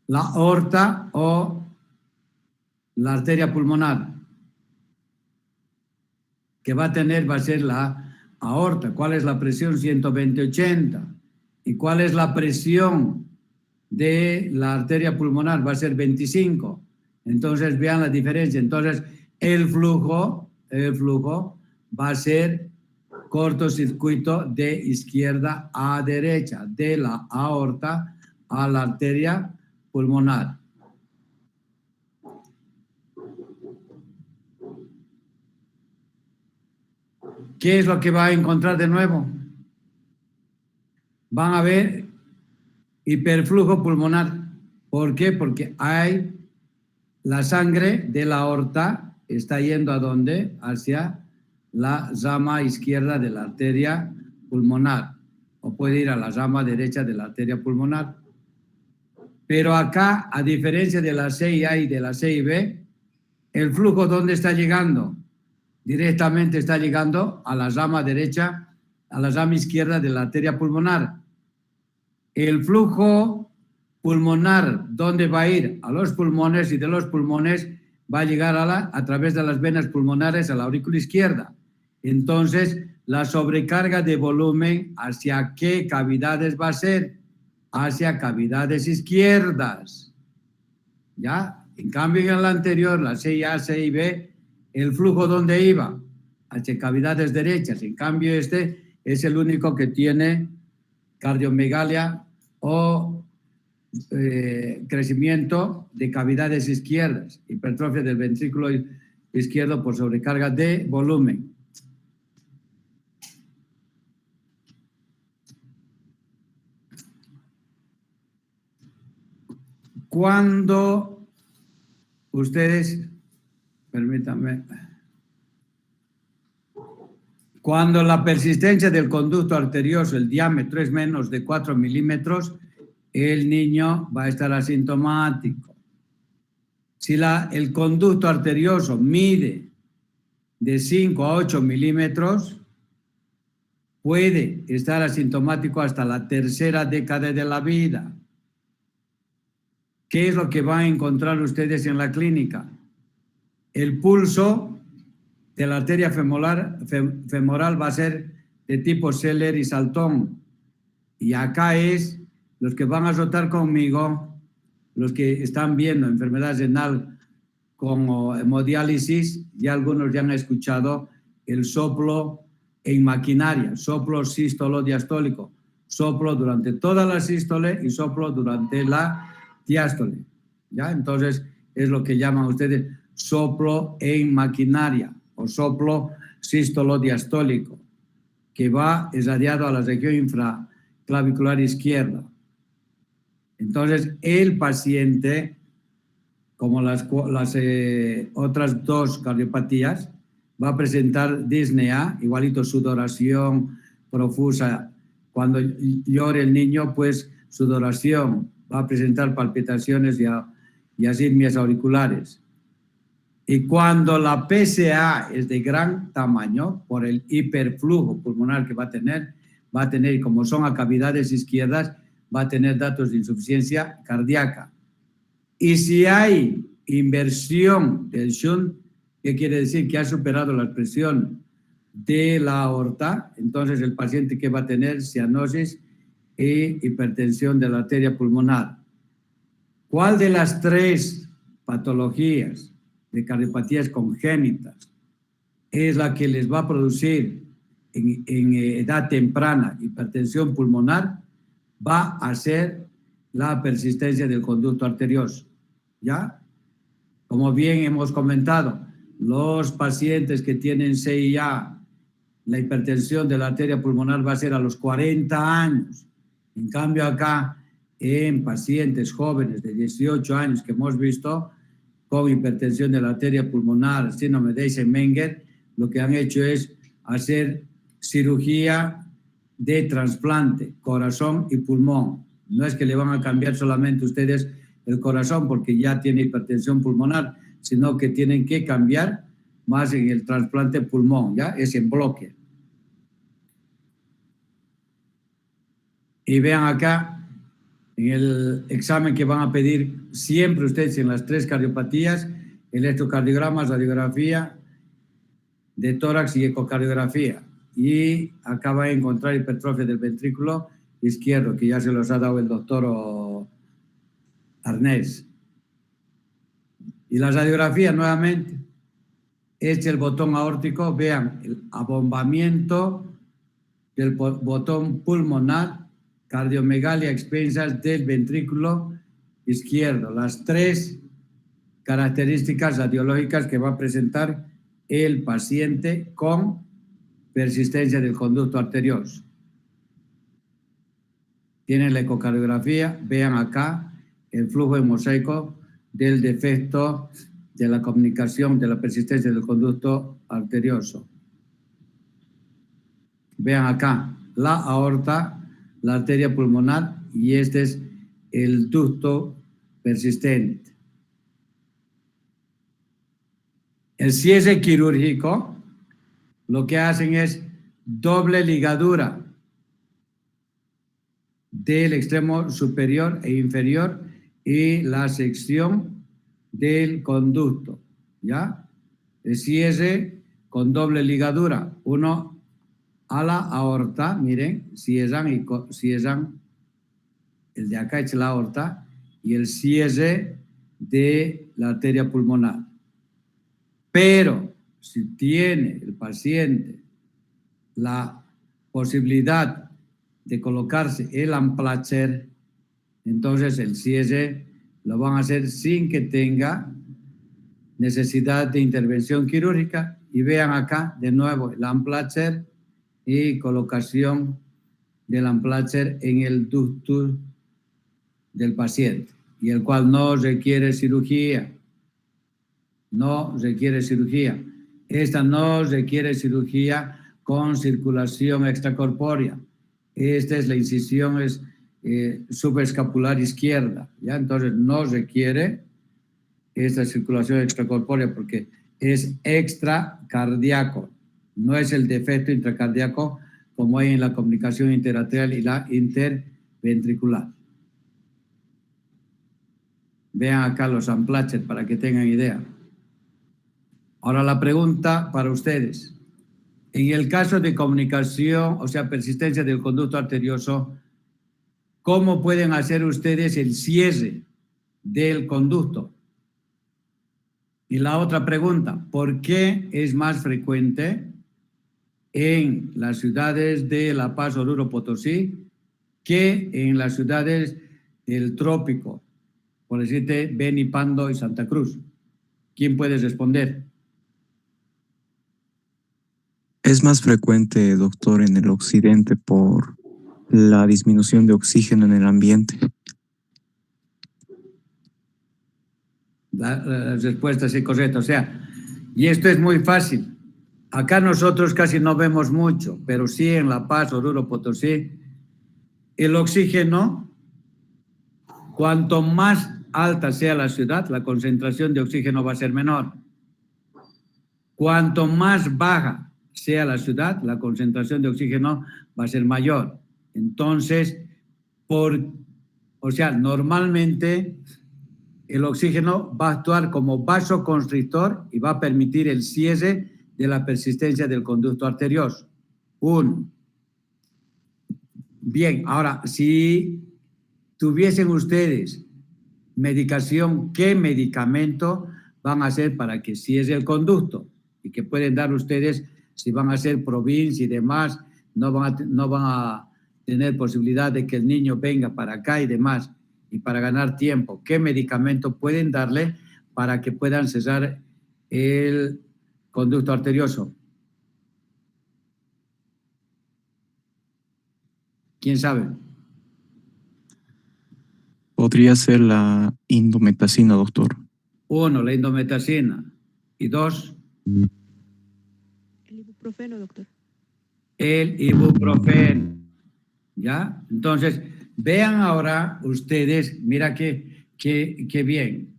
¿La aorta o la arteria pulmonar? que va a tener va a ser la aorta. ¿Cuál es la presión? 120/80. ¿Y cuál es la presión de la arteria pulmonar? Va a ser 25. Entonces, vean la diferencia. Entonces, el flujo va a ser cortocircuito de izquierda a derecha, de la aorta a la arteria pulmonar. ¿Qué es lo que va a encontrar de nuevo? Van a ver hiperflujo pulmonar. ¿Por qué? Porque hay la sangre de la aorta está yendo ¿a dónde? Hacia la rama izquierda de la arteria pulmonar, o puede ir a la rama derecha de la arteria pulmonar. Pero acá, a diferencia de la CIA y de la CIB, el flujo ¿dónde está llegando? Directamente está llegando a la rama derecha, a la rama izquierda de la arteria pulmonar. El flujo pulmonar, ¿dónde va a ir? A los pulmones, y de los pulmones va a llegar a través de las venas pulmonares a la aurícula izquierda. Entonces, la sobrecarga de volumen, ¿hacia qué cavidades va a ser? Hacia cavidades izquierdas. ¿Ya? En cambio, en la anterior, la CIA, CIB, el flujo ¿dónde iba? Hacia cavidades derechas. En cambio, este es el único que tiene cardiomegalia o crecimiento de cavidades izquierdas, hipertrofia del ventrículo izquierdo por sobrecarga de volumen. Cuando ustedes, permítanme, cuando la persistencia del conducto arterioso, el diámetro es menos de 4 milímetros, el niño va a estar asintomático. Si el conducto arterioso mide de 5 a 8 milímetros, puede estar asintomático hasta la tercera década de la vida. ¿Qué es lo que van a encontrar ustedes en la clínica? El pulso de la arteria femoral va a ser de tipo Seller y Saltón. Y acá es, los que van a rotar conmigo, los que están viendo enfermedad renal con hemodiálisis, ya algunos ya han escuchado el soplo en maquinaria, soplo sístolo-diastólico, soplo durante toda la sístole y soplo durante la diástole. ¿Ya? Entonces, es lo que llaman ustedes soplo en maquinaria o soplo sístolo-diastólico, que va irradiado a la región infraclavicular izquierda. Entonces, el paciente, como las otras dos cardiopatías, va a presentar disnea, igualito sudoración profusa. Cuando llore el niño, pues sudoración, va a presentar palpitaciones y asitmias auriculares. Y cuando la PSA es de gran tamaño, por el hiperflujo pulmonar que va a tener, y como son a cavidades izquierdas, va a tener datos de insuficiencia cardíaca. Y si hay inversión del shunt, ¿qué quiere decir? Que ha superado la presión de la aorta, entonces el paciente que va a tener cianosis e hipertensión de la arteria pulmonar. ¿Cuál de las tres patologías de cardiopatías congénitas es la que les va a producir en edad temprana hipertensión pulmonar? Va a ser la persistencia del conducto arterioso. ¿Ya? Como bien hemos comentado, los pacientes que tienen CIA, la hipertensión de la arteria pulmonar va a ser a los 40 años. En cambio acá, en pacientes jóvenes de 18 años que hemos visto con hipertensión de la arteria pulmonar, síndrome de Eisenmenger, lo que han hecho es hacer cirugía de trasplante, corazón y pulmón. No es que le van a cambiar solamente ustedes el corazón porque ya tiene hipertensión pulmonar, sino que tienen que cambiar más en el trasplante pulmón, ¿ya? Es en bloque. Y vean acá, en el examen que van a pedir siempre ustedes en las tres cardiopatías, electrocardiograma, radiografía de tórax y ecocardiografía. Y acaba de encontrar hipertrofia del ventrículo izquierdo, que ya se los ha dado el doctor Arnés. Y la radiografía, nuevamente, es el botón aórtico. Vean el abombamiento del botón pulmonar, cardiomegalia expensas del ventrículo izquierdo. Las 3 características radiológicas que va a presentar el paciente con persistencia del conducto arterioso. Tienen la ecocardiografía, vean acá el flujo en mosaico del defecto de la comunicación de la persistencia del conducto arterioso. Vean acá la aorta, la arteria pulmonar, y este es el ducto persistente. El cierre quirúrgico lo que hacen es doble ligadura del extremo superior e inferior y la sección del conducto, ¿ya? El cierre con doble ligadura, uno a la aorta, miren, cierran el de acá es la aorta, y el cierre de la arteria pulmonar. Pero si tiene el paciente la posibilidad de colocarse el Amplatzer, entonces el cierre lo van a hacer sin que tenga necesidad de intervención quirúrgica. Y vean acá de nuevo el Amplatzer y colocación del Amplatzer en el ductus del paciente, y el cual no requiere cirugía. No requiere cirugía. Esta no requiere cirugía con circulación extracorpórea. Esta es la incisión subescapular izquierda, ¿ya? Entonces no requiere esta circulación extracorpórea porque es extracardíaco, no es el defecto intracardíaco como hay en la comunicación interatrial y la interventricular. Vean acá los Amplatzer para que tengan idea. Ahora la pregunta para ustedes. En el caso de comunicación, o sea, persistencia del conducto arterioso, ¿cómo pueden hacer ustedes el cierre del conducto? Y la otra pregunta, ¿por qué es más frecuente en las ciudades de La Paz, Oruro, Potosí, que en las ciudades del trópico, por decirte Beni, Pando y Santa Cruz? ¿Quién puede responder? Es más frecuente, doctor, en el occidente por la disminución de oxígeno en el ambiente. La respuesta es correcta. O sea, y esto es muy fácil. Acá nosotros casi no vemos mucho, pero sí en La Paz, Oruro, Potosí, el oxígeno, cuanto más alta sea la ciudad, la concentración de oxígeno va a ser menor. Cuanto más baja sea la ciudad, la concentración de oxígeno va a ser mayor. Entonces, normalmente el oxígeno va a actuar como vasoconstrictor y va a permitir el cierre de la persistencia del conducto arterioso. 1. Bien, ahora, si tuviesen ustedes medicación, ¿qué medicamento van a hacer para que cierre el conducto? Y que pueden dar ustedes, si van a hacer provincia y demás, no van a tener posibilidad de que el niño venga para acá y demás, y para ganar tiempo. ¿Qué medicamento pueden darle para que puedan cesar el conducto arterioso? ¿Quién sabe? Podría ser la indometacina, doctor. 1, la indometacina. Y 2, el ibuprofeno, doctor. El ibuprofeno. ¿Ya? Entonces, vean ahora ustedes, mira qué bien.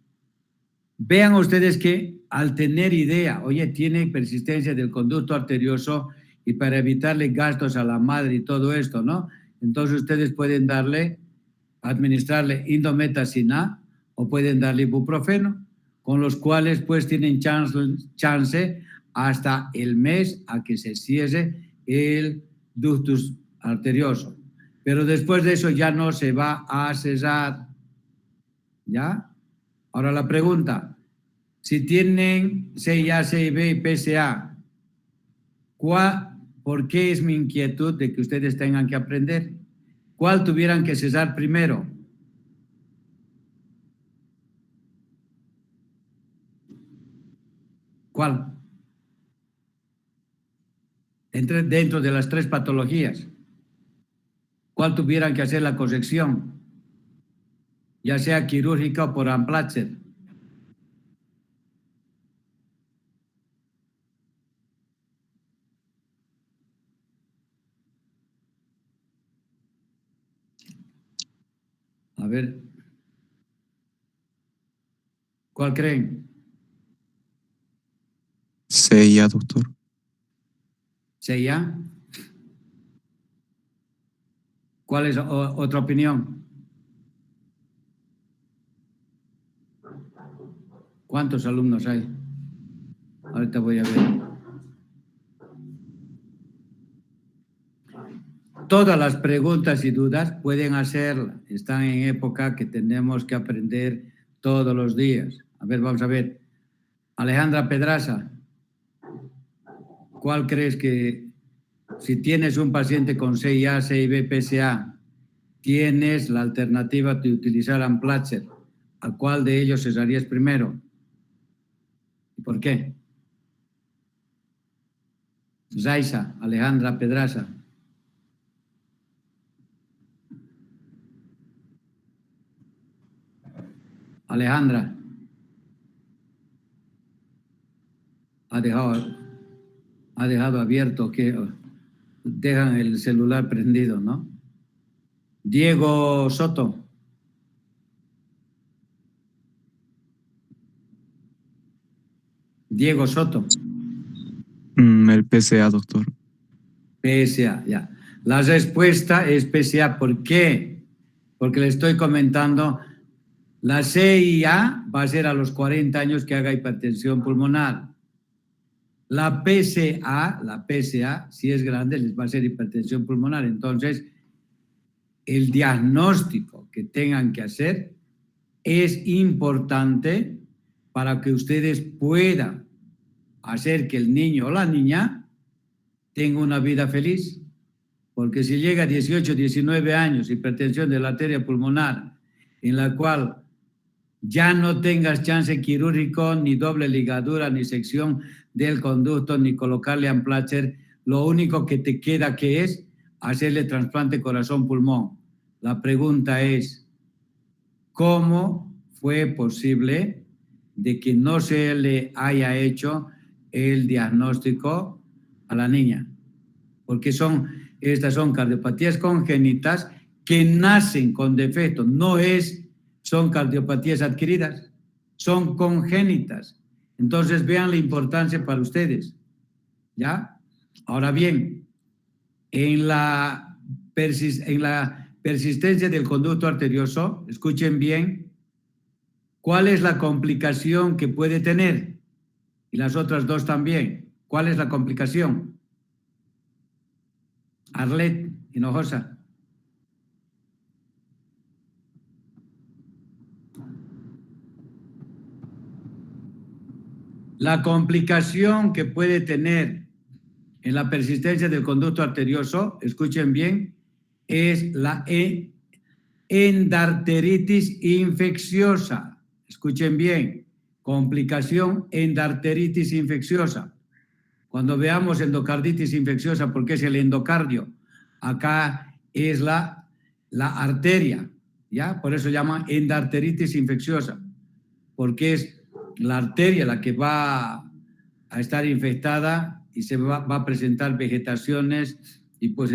Vean ustedes que al tener idea, oye, tiene persistencia del conducto arterioso y para evitarle gastos a la madre y todo esto, ¿no? Entonces ustedes pueden administrarle indometacina o pueden darle ibuprofeno, con los cuales pues tienen chance hasta el mes a que se cierre el ductus arterioso. Pero después de eso ya no se va a cerrar. ¿Ya? Ahora la pregunta, si tienen CIA, CIB y PSA, ¿por qué es mi inquietud de que ustedes tengan que aprender? ¿Cuál tuvieran que cesar primero? ¿Cuál? Dentro de las 3 patologías, ¿cuál tuvieran que hacer la corrección? Ya sea quirúrgica o por Amplatzer. A ver, ¿cuál creen? CIA, doctor. ¿CIA? ¿Cuál es otra opinión? ¿Cuántos alumnos hay? Ahorita voy a ver. Todas las preguntas y dudas pueden hacerlas. Están en época que tenemos que aprender todos los días. A ver, vamos a ver. Alejandra Pedraza, ¿cuál crees que, si tienes un paciente con CIA, CIB, PSA, tienes la alternativa de utilizar Amplatzer? ¿A cuál de ellos cesarías primero? ¿Y por qué? Zaisa, Alejandra Pedraza. Alejandra. Ha dejado abierto, que dejan el celular prendido, ¿no? Diego Soto. Diego Soto. El PSA, doctor. PSA, ya. La respuesta es PSA. ¿Por qué? Porque le estoy comentando, la CIA va a ser a los 40 años que haga hipertensión pulmonar. La PSA, si es grande, les va a hacer hipertensión pulmonar. Entonces, el diagnóstico que tengan que hacer es importante para que ustedes puedan hacer que el niño o la niña tenga una vida feliz. Porque si llega a 18, 19 años, hipertensión de la arteria pulmonar, en la cual ya no tengas chance quirúrgico, ni doble ligadura, ni sección del conducto, ni colocarle Amplatzer, lo único que te queda que es hacerle trasplante corazón-pulmón. La pregunta es, ¿cómo fue posible de que no se le haya hecho el diagnóstico a la niña? Porque estas son cardiopatías congénitas que nacen con defecto, son cardiopatías adquiridas, son congénitas. Entonces vean la importancia para ustedes, ¿ya? Ahora bien, en la persistencia del conducto arterioso, escuchen bien, ¿cuál es la complicación que puede tener? Y las otras dos también. ¿Cuál es la complicación? Arlet Hinojosa. La complicación que puede tener en la persistencia del conducto arterioso, escuchen bien, es la endarteritis infecciosa. Escuchen bien, complicación endarteritis infecciosa. Cuando veamos endocarditis infecciosa, porque es el endocardio, acá es la arteria, ¿ya? Por eso llaman endarteritis infecciosa, porque es la arteria la que va a estar infectada y se va a presentar vegetaciones y pues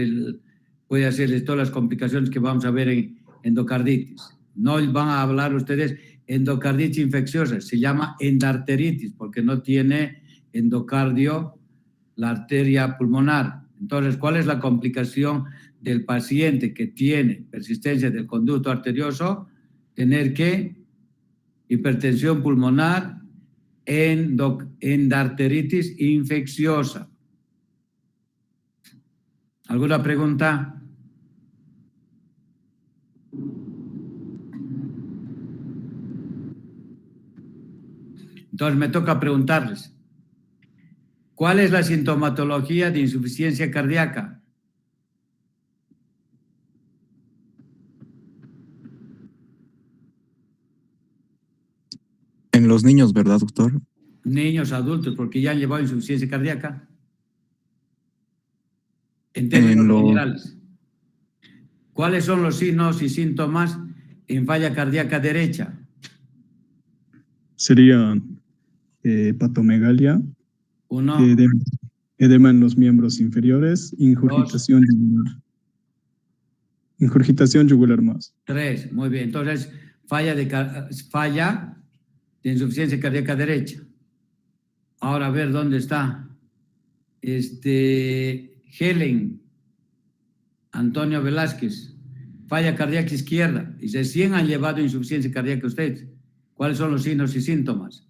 puede hacerles todas las complicaciones que vamos a ver en endocarditis. No van a hablar ustedes endocarditis infecciosa, se llama endarteritis porque no tiene endocardio la arteria pulmonar. Entonces, ¿cuál es la complicación del paciente que tiene persistencia del conducto arterioso? Tener que hipertensión pulmonar endarteritis infecciosa. ¿Alguna pregunta? Entonces me toca preguntarles, ¿cuál es la sintomatología de insuficiencia cardíaca? En los niños, ¿verdad, doctor? Niños, adultos, porque ya han llevado insuficiencia cardíaca. En términos generales, ¿cuáles son los signos y síntomas en falla cardíaca derecha? Sería hepatomegalia, Uno, edema en los miembros inferiores, ingurgitación yugular. Ingurgitación yugular más. 3, muy bien. Entonces, falla de insuficiencia cardíaca derecha. Ahora a ver dónde está. Helen Antonio Velázquez, falla cardíaca izquierda. Y recién han llevado insuficiencia cardíaca ustedes. ¿Cuáles son los signos y síntomas?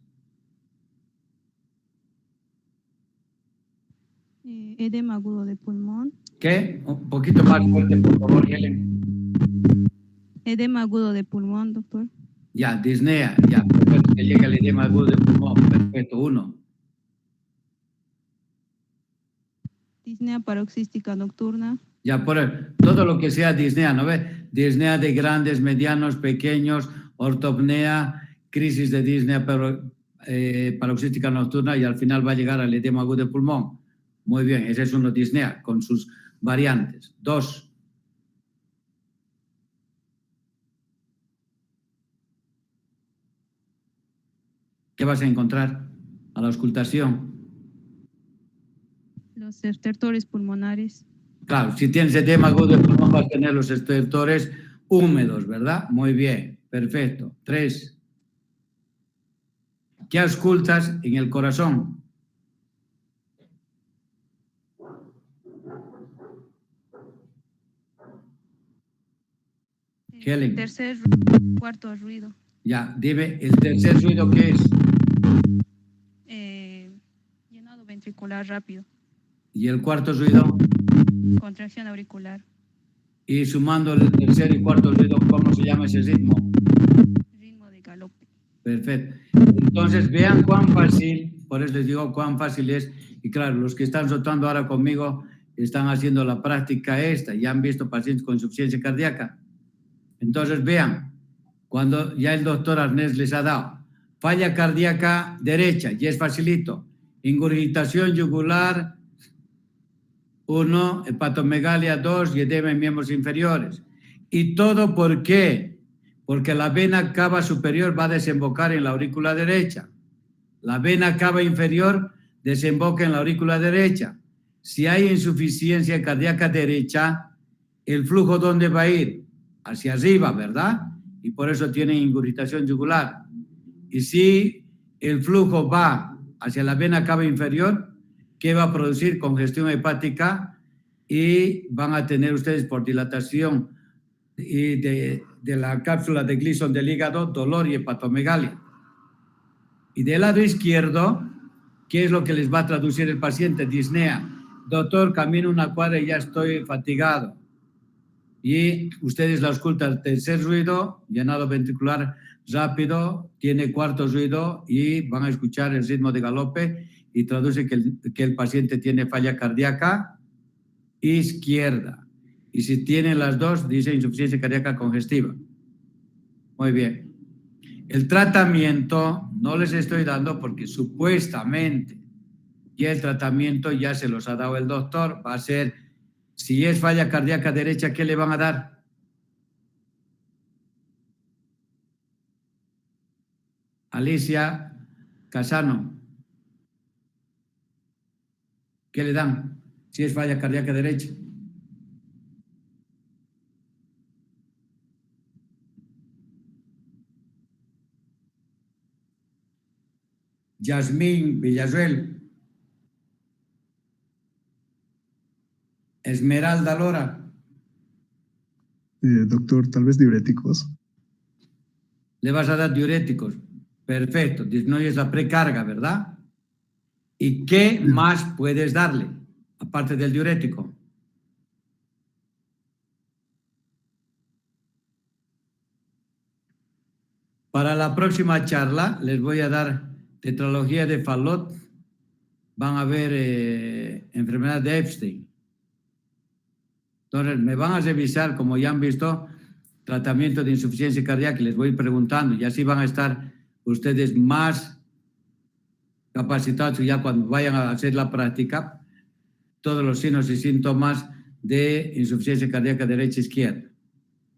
Edema agudo de pulmón. ¿Qué? Un poquito más fuerte, por favor, Helen. Edema agudo de pulmón, doctor. Ya, disnea, ya, perfecto, que llega el edema agudo de pulmón, perfecto, 1. Disnea paroxística nocturna. Ya, por todo lo que sea disnea, ¿no ves? Disnea de grandes, medianos, pequeños, ortopnea, crisis de disnea paroxística nocturna y al final va a llegar al edema agudo de pulmón. Muy bien, ese es uno disnea con sus variantes. 2. ¿Qué vas a encontrar a la auscultación? Los estertores pulmonares. Claro, si tienes edema agudo de pulmón vas a tener los estertores húmedos, ¿verdad? Muy bien, perfecto. 3. ¿Qué auscultas en el corazón? Helen. Tercer, cuarto ruido. Ya, dime, ¿el tercer ruido qué es? Llenado ventricular rápido. ¿Y el cuarto ruido? Contracción auricular. Y sumando el tercer y cuarto ruido, ¿cómo se llama ese ritmo? Ritmo de galope. Perfecto. Entonces, vean cuán fácil, por eso les digo cuán fácil es. Y claro, los que están soltando ahora conmigo están haciendo la práctica esta, ya han visto pacientes con insuficiencia cardíaca. Entonces, vean, cuando ya el doctor Arnés les ha dado falla cardíaca derecha, y es facilito, ingurgitación yugular 1, hepatomegalia 2 y edema en miembros inferiores. ¿Y todo por qué? Porque la vena cava superior va a desembocar en la aurícula derecha. La vena cava inferior desemboca en la aurícula derecha. Si hay insuficiencia cardíaca derecha, ¿el flujo dónde va a ir? Hacia arriba, ¿verdad? Y por eso tiene ingurgitación yugular. Y si el flujo va hacia la vena cava inferior, ¿qué va a producir? Congestión hepática y van a tener ustedes por dilatación y de la cápsula de Gleason del hígado, dolor y hepatomegalia. Y del lado izquierdo, ¿qué es lo que les va a traducir el paciente? Disnea. Doctor, camino una cuadra y ya estoy fatigado. Y ustedes la auscultan, tercer ruido, llenado ventricular rápido, tiene cuarto ruido y van a escuchar el ritmo de galope y traduce que el paciente tiene falla cardíaca izquierda. Y si tiene las dos, dice insuficiencia cardíaca congestiva. Muy bien. El tratamiento no les estoy dando porque supuestamente ya el tratamiento ya se los ha dado el doctor. Va a ser, si es falla cardíaca derecha, ¿qué le van a dar? Alicia Casano. ¿Qué le dan? Si es falla cardíaca derecha. Yasmín Villarreal. Esmeralda Lora. Doctor, tal vez diuréticos. Le vas a dar diuréticos. Perfecto, disminuyes la precarga, ¿verdad? ¿Y qué más puedes darle, aparte del diurético? Para la próxima charla les voy a dar tetralogía de Fallot. Van a ver enfermedad de Epstein. Entonces, me van a revisar, como ya han visto, tratamiento de insuficiencia cardíaca, y les voy preguntando, y así van a estar ustedes más capacitados ya cuando vayan a hacer la práctica, todos los signos y síntomas de insuficiencia cardíaca derecha e izquierda.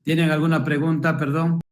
¿Tienen alguna pregunta, perdón?